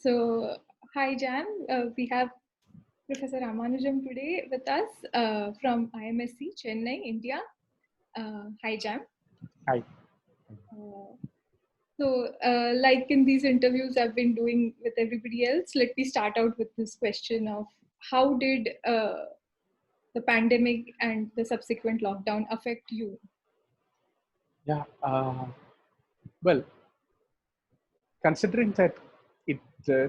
So, hi Jan, we have Professor Ramanujam today with us from IMSC, Chennai, India. Hi Jan. Hi. Uh, like in these interviews I've been doing with everybody else, let me start out with this question of how did the pandemic and the subsequent lockdown affect you? Yeah. Well, considering that it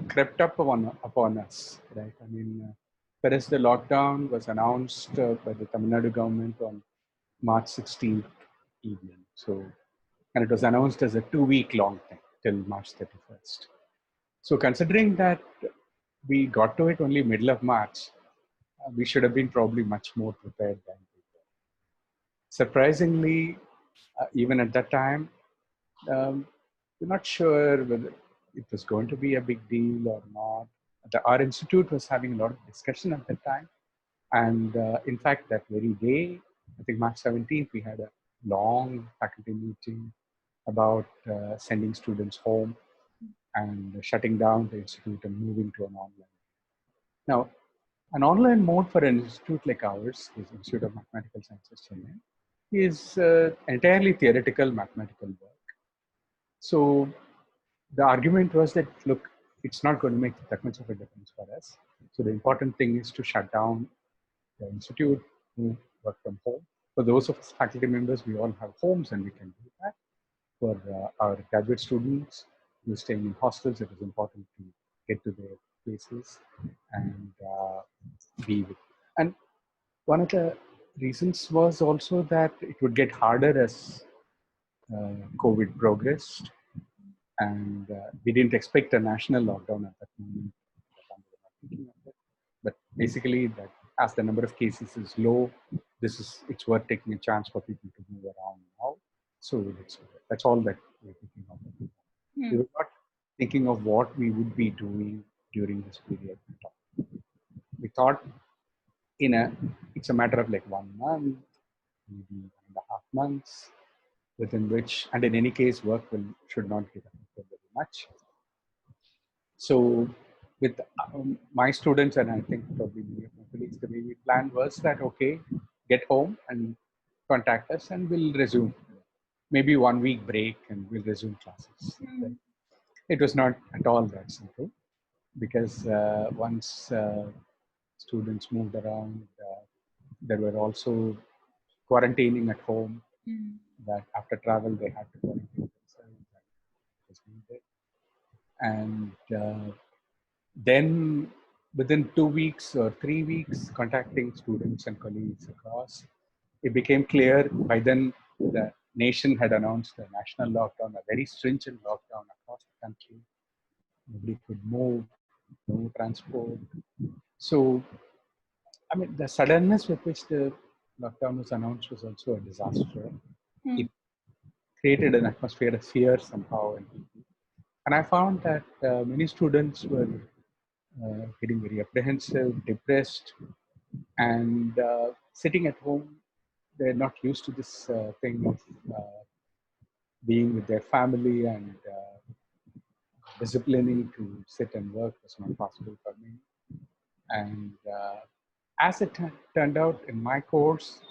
crept up upon us, right? I mean, whereas the lockdown was announced by the Tamil Nadu government on March 16th evening. So, and it was announced as a 2-week long thing till March 31st. So, considering that we got to it only middle of March, we should have been probably much more prepared than we were. Surprisingly, even at that time, we're not sure whether it was going to be a big deal or not. Our institute was having a lot of discussion at that time. And in fact, that very day, I think March 17th, we had a long faculty meeting about sending students home and shutting down the institute and moving to an online. Now, an online mode for an institute like ours, the Institute of Mathematical Sciences, Chennai, is entirely theoretical mathematical work. So the argument was that, look, it's not going to make that much of a difference for us. So the important thing is to shut down the institute, who work from home. For those of us faculty members, we all have homes and we can do that. For our graduate students who are staying in hostels, it is important to get to their places and be with. And one of the reasons was also that it would get harder as COVID progressed, and we didn't expect a national lockdown at that moment. But basically, that as the number of cases is low, it's worth taking a chance for people to move around now. So that's all that we're thinking of. We were not thinking of what we would be doing during this period. We thought it's a matter of like 1 month, maybe 1.5 months, within which, and in any case, work should not get affected very much. So with my students, and I think probably many of my colleagues, the way we planned was that, okay, get home and contact us and we'll resume. Maybe 1 week break and we'll resume classes. But it was not at all that simple, because once students moved around, there were also quarantining at home, that after travel they had to quarantine themselves, and it was needed. And then within 2 weeks or 3 weeks, contacting students and colleagues across, it became clear by then the nation had announced a national lockdown, a very stringent lockdown across the country. Nobody could move, no transport. So, I mean, the suddenness with which the lockdown was announced was also a disaster. It created an atmosphere of fear somehow. And I found that many students were getting very apprehensive, depressed, and sitting at home. They're not used to this thing of being with their family, and disciplining to sit and work was not possible for me. And as it turned out, in my course,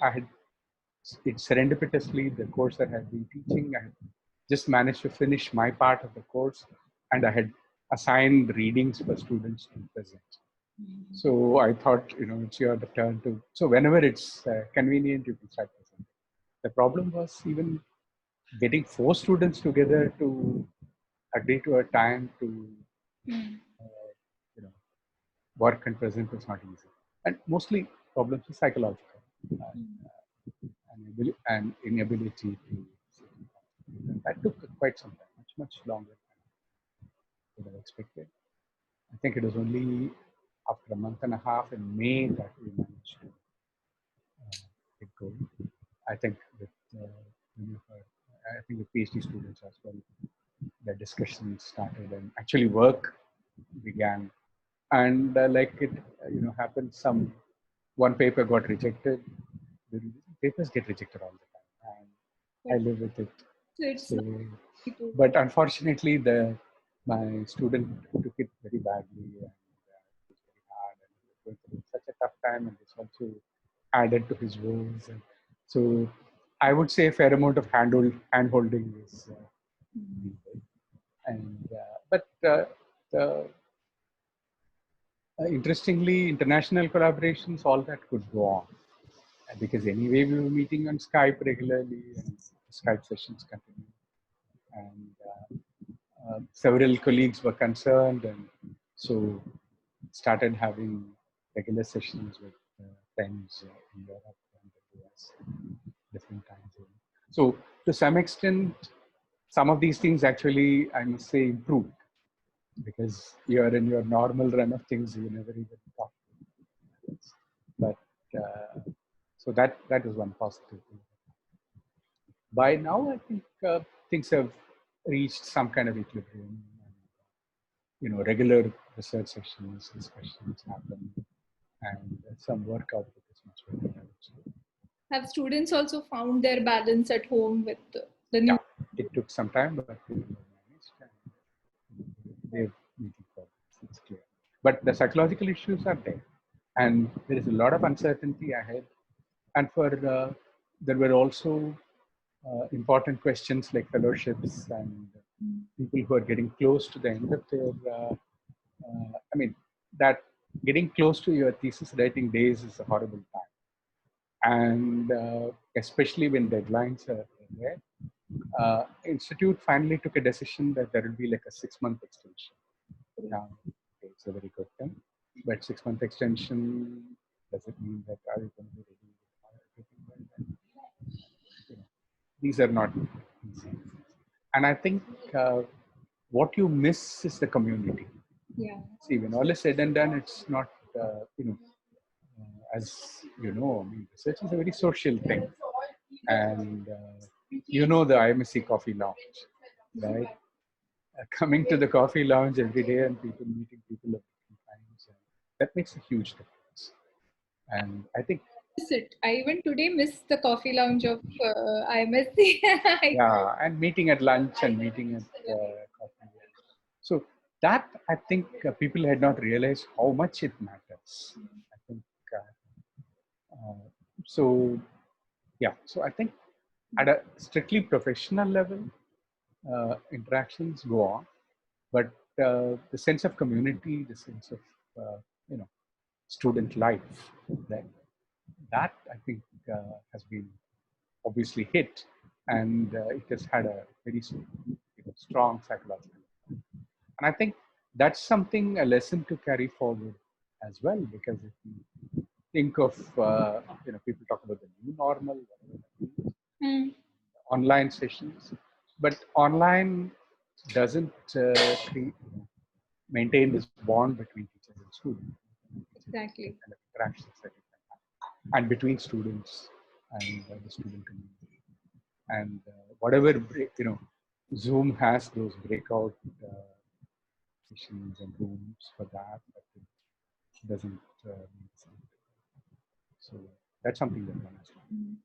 serendipitously, the course that I had been teaching, I had just managed to finish my part of the course, and I had assigned readings for students to present. So I thought, it's your turn to. So whenever it's convenient, you can start presenting. The problem was even getting 4 students together to agree to a time to, work and present was not easy. And mostly problems are psychological, and inability to. And that took quite some time, much longer than I would have expected. I think it was only after a month and a half in May that we managed to get going. I think with many of our, I think with PhD students as well, the discussion started and actually work began. And like it, happened, one paper got rejected. The papers get rejected all the time, and I live with it. So, but unfortunately, my student took it very badly, and it was very hard, and he was going through such a tough time, and this also added to his woes. And so I would say a fair amount of hand holding is needed. And the interestingly, international collaborations, all that could go on. Because anyway, we were meeting on Skype regularly, and Skype sessions continued. And several colleagues were concerned, and so started having regular sessions with friends in Europe and the US, different time zones. So to some extent, some of these things actually, I must say, improved, because you're in your normal run of things, you never even talk. But so that is one positive thing. By now, I think things have reached some kind of equilibrium. Regular research sessions, discussions happen, and some work output is much better, I would say. Have students also found their balance at home with the new? Yeah, it took some time, but people have managed, and they're making progress. It's clear. But the psychological issues are there, and there is a lot of uncertainty ahead. And there were also important questions like fellowships and people who are getting close to the end of their. I mean, that getting close to your thesis writing days is a horrible time, and especially when deadlines are there. Institute finally took a decision that there will be like a 6-month extension. Now, it's a very good thing, but 6-month extension, does it mean that are you going to be ready with everything by then? These are not easy. And I think what you miss is the community. Yeah. See, when all is said and done, it's not, as you know, I mean, research is a very social thing. And the IMSC coffee lounge, right? Coming to the coffee lounge every day and people meeting people of different kinds, that makes a huge difference. And I think Miss it. I even today miss the coffee lounge of IMSC. yeah, and meeting at lunch and meeting at coffee. So that I think people had not realized how much it matters. I think so. Yeah, so I think at a strictly professional level, interactions go on, but the sense of community, the sense of you know student life, that I think has been obviously hit, and it has had a very strong psychological. And I think that's something, a lesson to carry forward as well, because if you think of, people talk about the new normal, online sessions, but online doesn't maintain this bond between teachers and students. Exactly. Kind of interactions that you can have, and between students and the student community. And whatever, Zoom has those breakout sessions and rooms for that, but it doesn't make sense. So that's something that one has to do.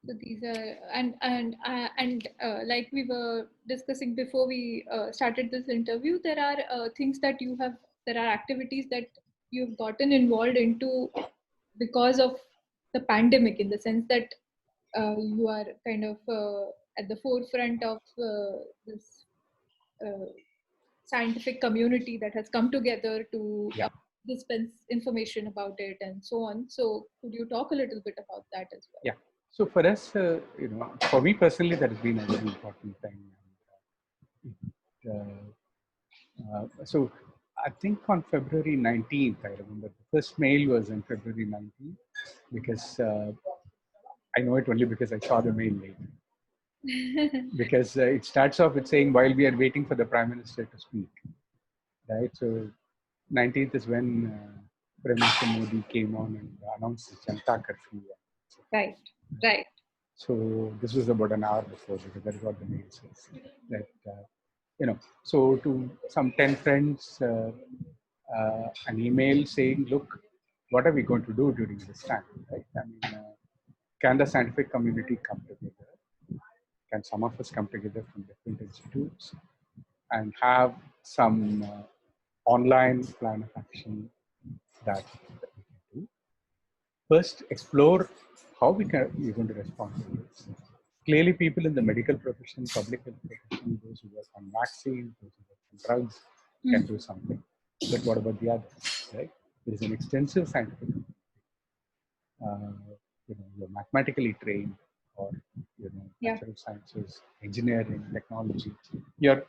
So these are and like we were discussing before we started this interview, there are there are activities that you've gotten involved into because of the pandemic, in the sense that you are kind of at the forefront of this uh, scientific community that has come together to Yeah. dispense information about it and so on. So could you talk a little bit about that as well? Yeah. So for us, for me personally, that has been a very important thing. So I think on February 19th, I remember the first mail was on February 19th, because I know it only because I saw the mail later. Because it starts off with saying, while we are waiting for the Prime Minister to speak, right? So 19th is when Prime Minister Modi came on and announced the Janata curfew. Right, right. So this was about an hour before, because that is what the mail says. That so to some 10 friends, an email saying, "Look, what are we going to do during this time? Right? I mean, can the scientific community come together? Can some of us come together from different institutes and have some online plan of action that we can do. First, explore how we're going to respond to this. Clearly, people in the medical profession, public health profession, those who work on vaccines, those who work on drugs, can do something. But what about the others, right? There is an extensive scientific, you're mathematically trained, or natural sciences, engineering, technology. You're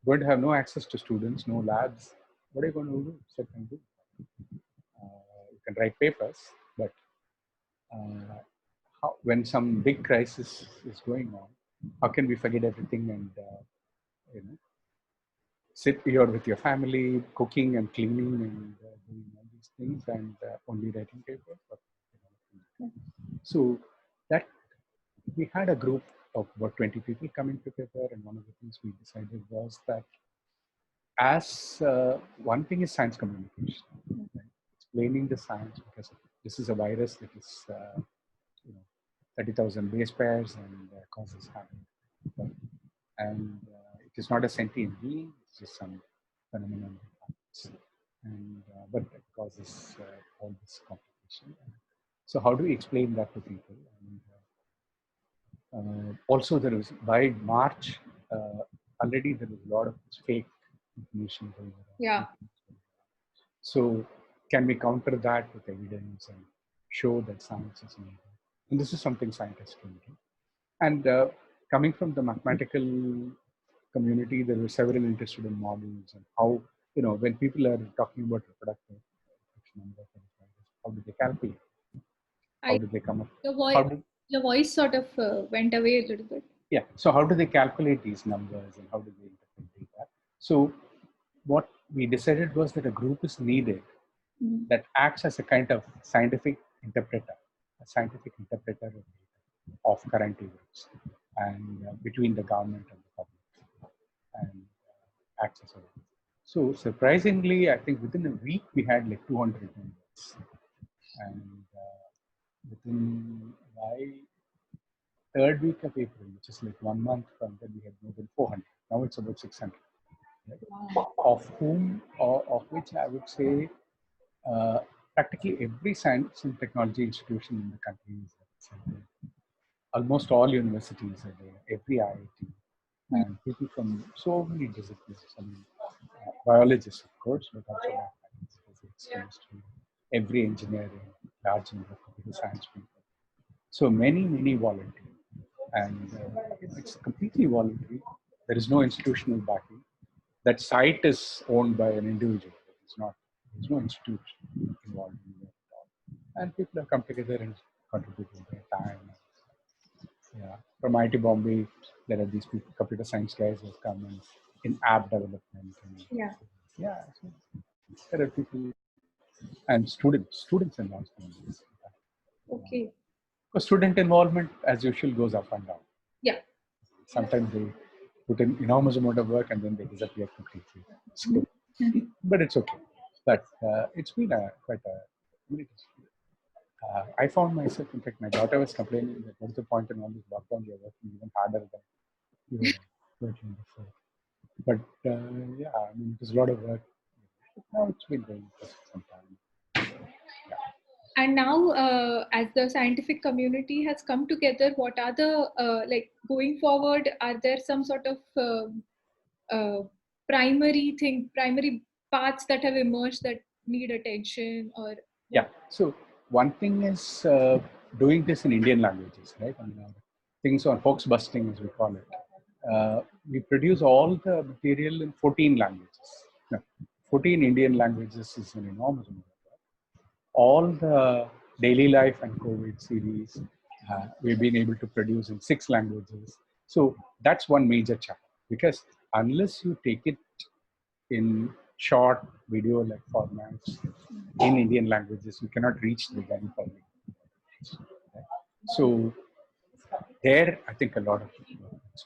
going to have no access to students, no labs. What are you going to do? Sit and do. You can write papers, but when some big crisis is going on, how can we forget everything and sit here with your family, cooking and cleaning and doing all these things and only writing papers? So that we had a group of about 20 people coming together, and one of the things we decided was that as one thing is science communication, right? Explaining the science, because this is a virus that is 30,000 base pairs and causes harm. And it is not a sentient being, it's just some phenomenon that happens. And, but it causes all this complication. So how do we explain that to people? And also there was, by March, already there was a lot of fake information going around. Yeah. So can we counter that with evidence and show that science is needed? And this is something scientists can do. And coming from the mathematical community, there were several interested in models and how, when people are talking about reproductive number, how do they calculate? How do they come up? Your voice sort of went away a little bit. Yeah. So how do they calculate these numbers and how do they interpret data? So what we decided was that a group is needed that acts as a kind of scientific interpreter, a scientific interpreter of current events and between the government and the public, and acts as a. So surprisingly, I think within a week we had like 200 members, and within by third week of April, which is like 1 month from then, we had more than 400. Now it's about 600. Right? Wow. Of which I would say practically every science and technology institution in the country is represented. Almost all universities are there, every IIT, and people from so many disciplines. I mean, biologists, of course, but also mathematics, physics, chemistry, every engineering, large number of computer science people. So many volunteers. And it's completely voluntary. There is no institutional backing. That site is owned by an individual. There's no institution involved in it at all. And people have come together and contributed their time. Yeah. From IT Bombay, there are these people, computer science guys who have come in app development. And, yeah. So there are people and students involved in this. Okay. Because student involvement, as usual, goes up and down. Yeah. Sometimes they put in enormous amount of work and then they disappear completely. So, but it's okay. But it's been quite a. I found myself, in fact, my daughter was complaining that what's the point in all this lockdown? You're working even harder than you were working before. But yeah, I mean, it was a lot of work. Now it's been going for some time. Yeah. And now, as the scientific community has come together, what are the like going forward? Are there some sort of primary paths that have emerged that need attention? Or yeah, so one thing is doing this in Indian languages, right? I mean, things on hoax busting, as we call it. We produce all the material in 14 languages. No, 14 Indian languages is an enormous amount. All the daily life and COVID series, we've been able to produce in 6 languages. So that's one major challenge, because unless you take it in short video-like formats in Indian languages, you cannot reach the general public. So there, I think a lot of things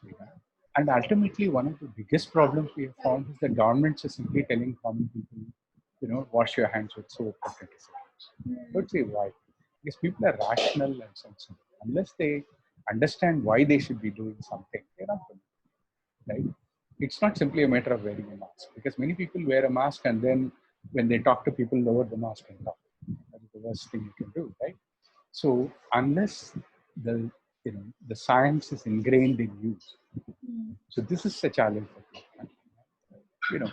we have. And ultimately, one of the biggest problems we have found is that governments are simply telling common people, wash your hands with soap for 20 seconds. Don't say why. Because people are rational and sensible. Unless they understand why they should be doing something, they're not going to, right? It's not simply a matter of wearing a mask. mask, because many people wear a mask and then when they talk to people lower the mask and talk. That is the worst thing you can do, right? So unless the the science is ingrained in you, so this is a challenge for people.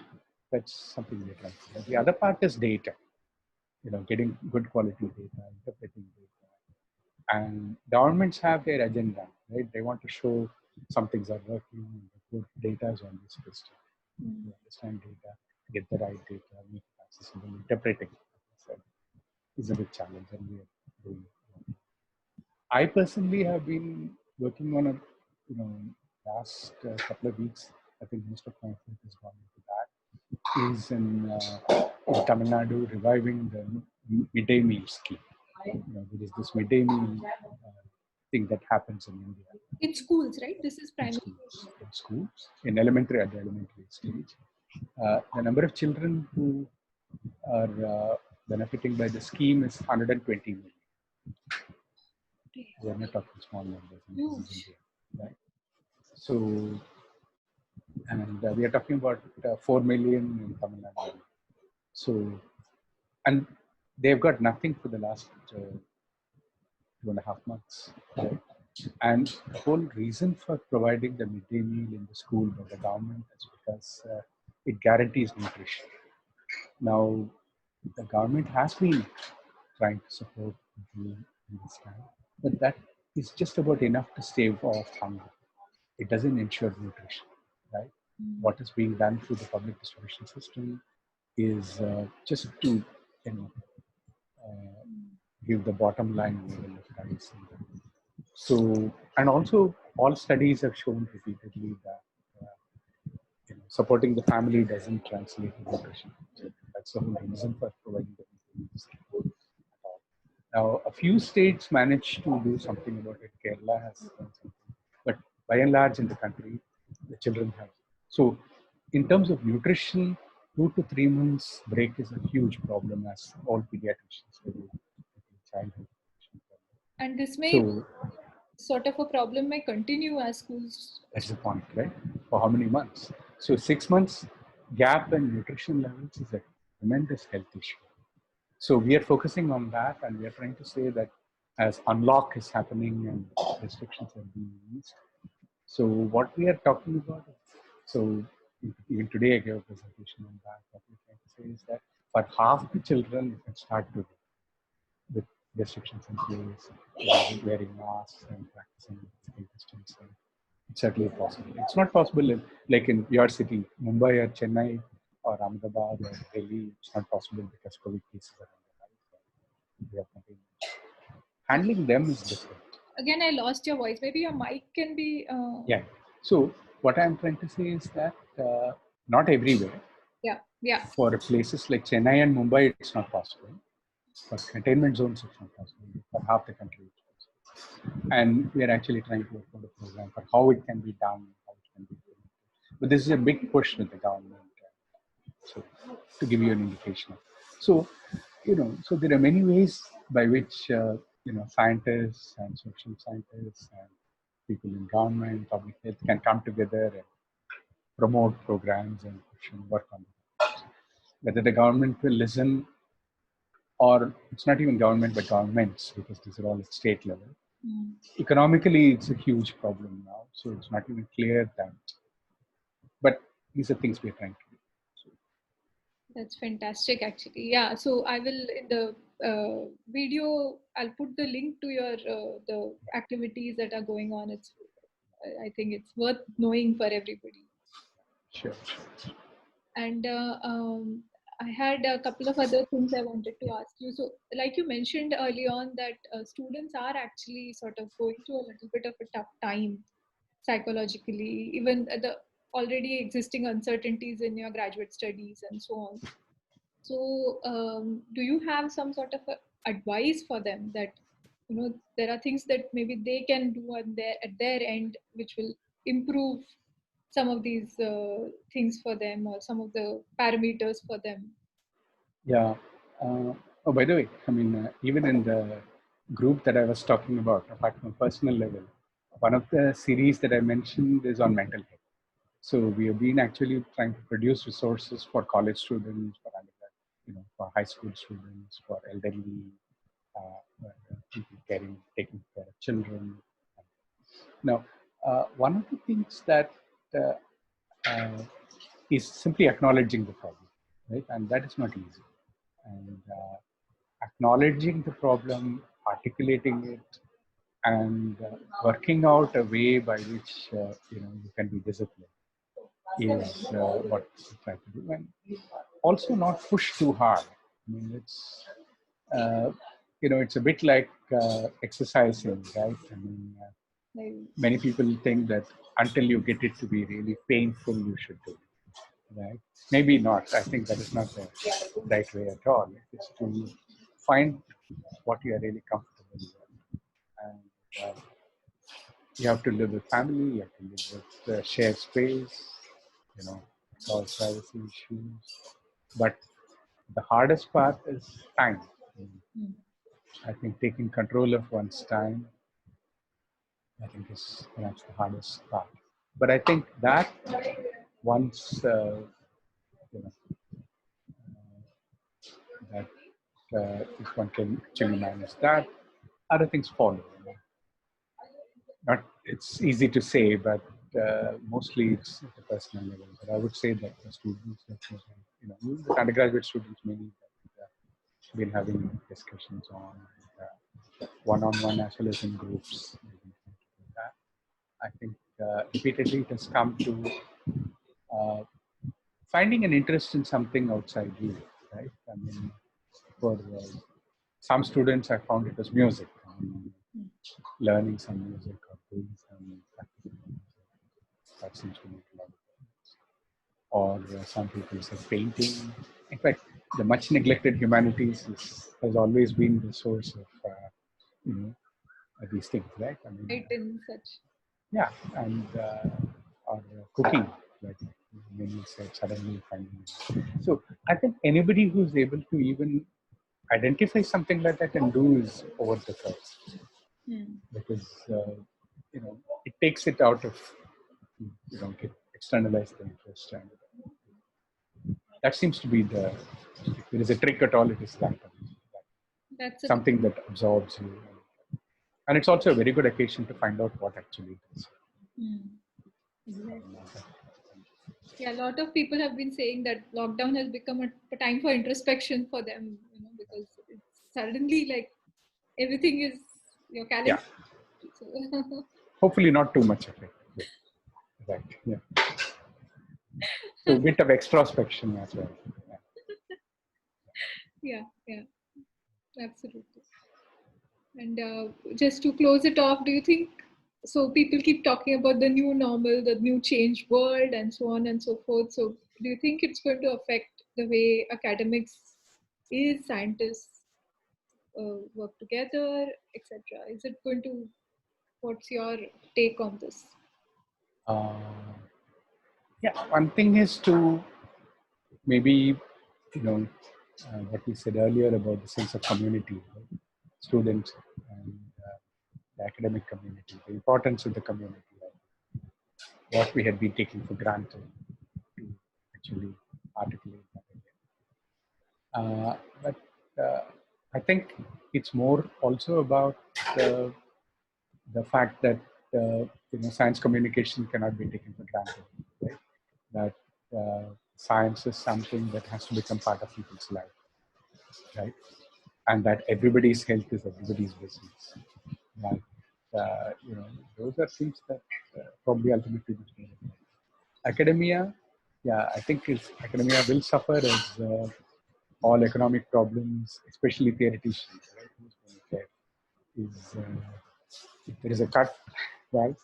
That's something we're trying to do. The other part is data, getting good quality data, interpreting data. And governments have their agenda, right? They want to show some things are working, good data is on this system. To understand data, get the right data, make it accessible, interpreting is a big challenge, and we are doing it. I personally have been working on a, last couple of weeks. I think most of my effort has gone into that. Is in Tamil Nadu reviving the midday meal scheme. There is this midday meal thing that happens in India. In schools, right? This is primary schools, in elementary, at the elementary stage. The number of children who are benefiting by the scheme is 120 million. We are not talking small numbers in India, right? So, and we are talking about 4 million in Tamil Nadu. So, and they've got nothing for the last 2.5 months, right? And the whole reason for providing the midday meal in the school by the government is because it guarantees nutrition. Now, the government has been trying to support people in this time, but that is just about enough to stave off hunger. It doesn't ensure nutrition, right? What is being done through the public distribution system is just to, give the bottom line level of price. So, and also all studies have shown repeatedly that supporting the family doesn't translate to nutrition. So that's the whole reason for providing the support at all. Now, a few states managed to do something about it. Kerala has done something, but by and large in the country, the children have. So, in terms of nutrition, 2 to 3 months break is a huge problem, as all pediatricians say. Childhood. And this may sort of a problem may continue as schools. That's the point, right? For how many months? So 6 months gap in nutrition levels is a tremendous health issue. So we are focusing on that, and we are trying to say that as unlock is happening and restrictions are being eased. So what we are talking about, so even today I gave a presentation on that. What we're trying to say is that for half the children, you can start to with restrictions in place, wearing masks and practicing physical distancing. It's certainly possible. It's not possible like in your city, Mumbai or Chennai or Ahmedabad or Delhi. It's not possible because COVID cases are on the rise. Handling them is different. Again, I lost your voice. Maybe your mic can be. Yeah. So what I'm trying to say is that not everywhere. Yeah. For places like Chennai and Mumbai, it's not possible. For containment zones, it's not possible. For half the country, it's possible. And we are actually trying to work on a program for how it can be done, how it can be done. But this is a big push with the government. So, to give you an indication. So, so there are many ways by which, scientists and social scientists and people in government, public health can come together and promote programs and push and work on it. Whether the government will listen, or it's not even government, but governments, because these are all at state level. Economically, it's a huge problem now, so it's not even clear that. But these are things we're trying to do. So. That's fantastic, actually. Yeah. So I will in the video. I'll put the link to your the activities that are going on. I think it's worth knowing for everybody. Sure. And I had a couple of other things I wanted to ask you. So, like you mentioned early on, that students are actually sort of going through a little bit of a tough time psychologically, even the already existing uncertainties in your graduate studies and so on. So, do you have some sort of advice for them that there are things that maybe they can do at their end which will improve some of these things for them, or some of the parameters for them? Yeah. Oh, by the way, I mean, even in the group that I was talking about, apart from personal level, one of the series that I mentioned is on mental health. So we have been actually trying to produce resources for college students, for undergrad, for high school students, for elderly, people taking care of children. Now, one of the things that uh, uh, is simply acknowledging the problem, right? And that is not easy. And acknowledging the problem, articulating it, and working out a way by which you can be disciplined is what we try to do, and also not push too hard. I mean, uh, it's a bit like exercising, right? I mean, many people think that until you get it to be really painful, you should do it, right? Maybe not. I think that is not the right way at all. It's to find what you are really comfortable with, and you have to live with family. You have to live with shared space. Solve privacy issues. But the hardest part is time. I think taking control of one's time, I think, is perhaps the hardest part. But I think that once you know that if one can actually manage that, other things follow. Not it's easy to say, but mostly it's at the personal level. But I would say that the students, that even the undergraduate students, many that been having discussions on one-on-one as well as in groups. I think repeatedly it has come to uh, finding an interest in something outside you, right? I mean, for some students, I found it was music. I mean, learning some music or doing some practicing music. That seems to make a lot of sense. Or some people say painting. In fact, the much neglected humanities has always been the source of you know, these things, right? I mean, Right, in such. yeah, and or cooking, like many said, suddenly finding. So I think anybody who's able to even identify something like that and do is over the top, because it takes it out of get externalize the interest, and that seems to be the if there is a trick at all, it is that. That's a Something that absorbs you, and it's also a very good occasion to find out what actually it is. exactly. Yeah, a lot of people have been saying that lockdown has become a time for introspection for them, because it's suddenly like everything is your calendar. Yeah, So, hopefully not too much of it. Right. Yeah. So a bit of extrospection as well. Yeah. yeah, absolutely. And just to close it off, do you think so? People keep talking about the new normal, the new changed world, and so on and so forth. So, do you think it's going to affect the way academics is, scientists work together, etc.? Is it going to? What's your take on this? Uh, yeah. One thing is to maybe what we said earlier about the sense of community, right? Students and the academic community, the importance of the community, right? What we had been taking for granted to actually articulate that again. But I think it's more also about the, the fact that science communication cannot be taken for granted, right? That science is something that has to become part of people's life, right? And that everybody's health is everybody's business. That those are things that probably ultimately must be important. Academia, yeah, I think academia will suffer as all economic problems, especially theoreticians, right? Who's going to care? Is if there is a cut, right?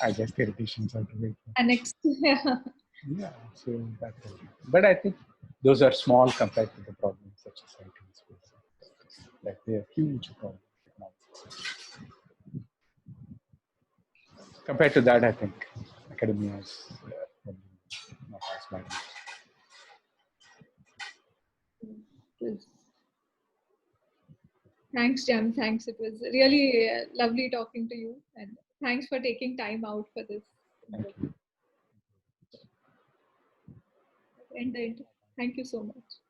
I guess theoreticians have to wait. Annex. Yeah. Yeah, so that will be. But I think those are small compared to the problems that society is facing. Like they are huge problems. Compared to that, I think academia is probably not as bad. Yes. Thanks, Jam. Thanks. It was really lovely talking to you, and thanks for taking time out for this Thank interview. you. end the interview. Thank you so much.